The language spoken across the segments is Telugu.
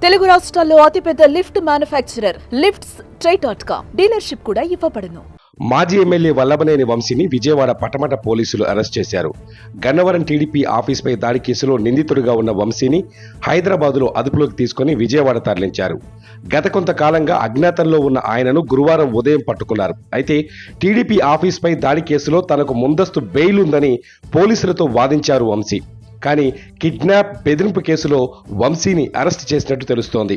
తెలుగు రాష్ట్రాల్లో అతిపెద్ద లిఫ్ట్ మ్యానుఫ్యాక్చరర్ లిఫ్ట్స్ డీలర్షిప్ కూడా ఇవ్వబడును. మాజీ ఎమ్మెల్యే వల్లభనేని వంశీని విజయవాడ పటమట పోలీసులు అరెస్ట్ చేశారు. గన్నవరం టీడీపీ ఆఫీస్పై దాడి కేసులో నిందితుడిగా ఉన్న వంశీని హైదరాబాదులో అదుపులోకి తీసుకుని విజయవాడ తరలించారు. గత కొంతకాలంగా అజ్ఞాతంలో ఉన్న ఆయనను గురువారం ఉదయం పట్టుకున్నారు. అయితే టీడీపీ ఆఫీస్పై దాడి కేసులో తనకు ముందస్తు బెయిల్ ఉందని పోలీసులతో వాదించారు వంశీ. కానీ కిడ్నాప్, బెదిరింపు కేసులో వంశీని అరెస్ట్ చేసినట్టు తెలుస్తోంది.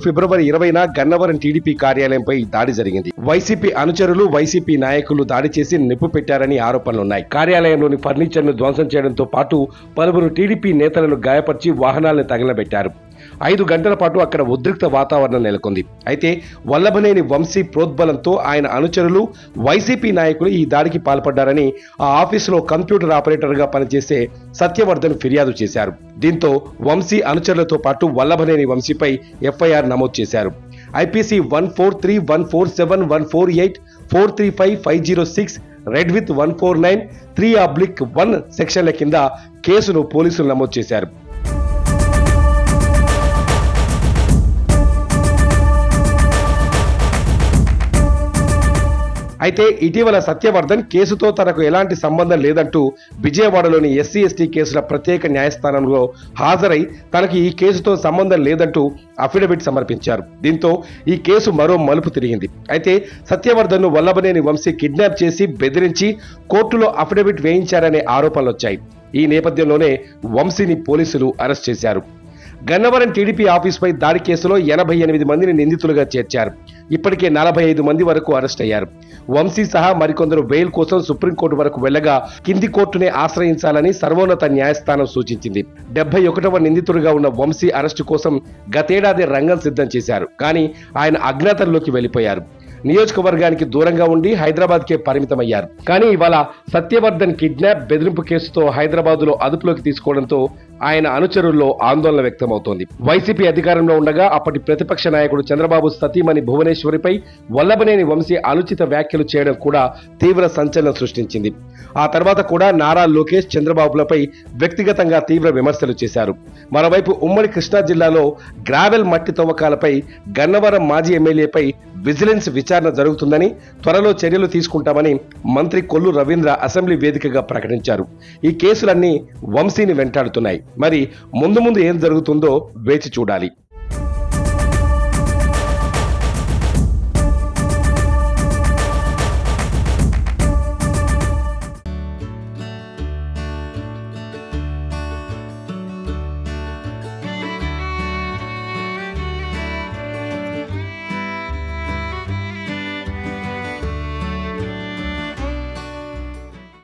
ఫిబ్రవరి 20న గన్నవరం టీడీపీ కార్యాలయంపై దాడి జరిగింది. వైసీపీ అనుచరులు, వైసీపీ నాయకులు దాడి చేసి నిప్పు పెట్టారని ఆరోపణలున్నాయి. కార్యాలయంలోని ఫర్నిచర్ ను ధ్వంసం చేయడంతో పాటు పలువురు టీడీపీ నేతలను గాయపరిచి వాహనాలను తగలబెట్టారు. 5 గంటల పాటు అక్కడ ఉద్రిక్త వాతావరణం నెలకొంది. అయితే వల్లభనేని వంశీ ప్రోద్బలంతో ఆయన అనుచరులు, వైసీపీ నాయకులు ఈ దాడికి పాల్పడ్డారని ఆ ఆఫీసులో కంప్యూటర్ ఆపరేటర్ గా పనిచేసే సత్యవర్ధన్ ఫిర్యాదు చేశారు. దీంతో వంశీ అనుచరులతో పాటు వల్లభనేని వంశీపై ఎఫ్ఐఆర్ నమోదు చేశారు. ఐపీసీ 143, 147, 148, 435, 506, రెడ్ విత్ 149, 3/1 సెక్షన్ల కింద కేసును పోలీసులు నమోదు చేశారు. అయితే ఇటీవల సత్యవర్ధన్ కేసుతో తనకు ఎలాంటి సంబంధం లేదంటూ విజయవాడలోని ఎస్సీ ఎస్టీ కేసుల ప్రత్యేక న్యాయస్థానంలో హాజరై తనకు ఈ కేసుతో సంబంధం లేదంటూ అఫిడవిట్ సమర్పించారు. దీంతో ఈ కేసు మరో మలుపు తిరిగింది. అయితే సత్యవర్ధన్ను వల్లభనేని వంశీ కిడ్నాప్ చేసి బెదిరించి కోర్టులో అఫిడవిట్ వేయించారనే ఆరోపణలు వచ్చాయి. ఈ నేపథ్యంలోనే వంశీని పోలీసులు అరెస్ట్ చేశారు. గన్నవరం టీడీపీ ఆఫీసుపై దాడి కేసులో 88 మందిని నిందితులుగా చేర్చారు. ఇప్పటికే 45 మంది వరకు అరెస్ట్ అయ్యారు. వంశీ సహా మరికొందరు బెయిల్ కోసం సుప్రీంకోర్టు వరకు వెళ్లగా కింది కోర్టునే ఆశ్రయించాలని సర్వోన్నత న్యాయస్థానం సూచించింది. 71వ నిందితుడిగా ఉన్న వంశీ అరెస్టు కోసం గతేడాది రంగం సిద్ధం చేశారు. కానీ ఆయన అజ్ఞాతంలోకి వెళ్లిపోయారు. నియోజకవర్గానికి దూరంగా ఉండి హైదరాబాద్కే పరిమితమయ్యారు. కానీ ఇవాళ సత్యవర్ధన్ కిడ్నాప్, బెదిరింపు కేసుతో హైదరాబాదులో అదుపులోకి తీసుకోవడంతో ఆయన అనుచరుల్లో ఆందోళన వ్యక్తమవుతోంది. వైసీపీ అధికారంలో ఉండగా అప్పటి ప్రతిపక్ష నాయకుడు చంద్రబాబు సతీమణి భువనేశ్వరిపై వల్లభనేని వంశీ అనుచిత వ్యాఖ్యలు చేయడం కూడా తీవ్ర సంచలనం సృష్టించింది. ఆ తర్వాత కూడా నారా లోకేష్ చంద్రబాబులపై వ్యక్తిగతంగా తీవ్ర విమర్శలు చేశారు. మరోవైపు ఉమ్మడి కృష్ణా జిల్లాలో గ్రావెల్ మట్టి తవ్వకాలపై గన్నవరం మాజీ ఎమ్మెల్యేపై విజిలెన్స్ విచారణ జరుగుతుందని, త్వరలో చర్యలు తీసుకుంటామని మంత్రి కొల్లు రవీంద్ర అసెంబ్లీ వేదికగా ప్రకటించారు. ఈ కేసులన్నీ వంశీని వెంటాడుతున్నాయి. మరి ముందు ఏం జరుగుతుందో వేచి చూడాలి.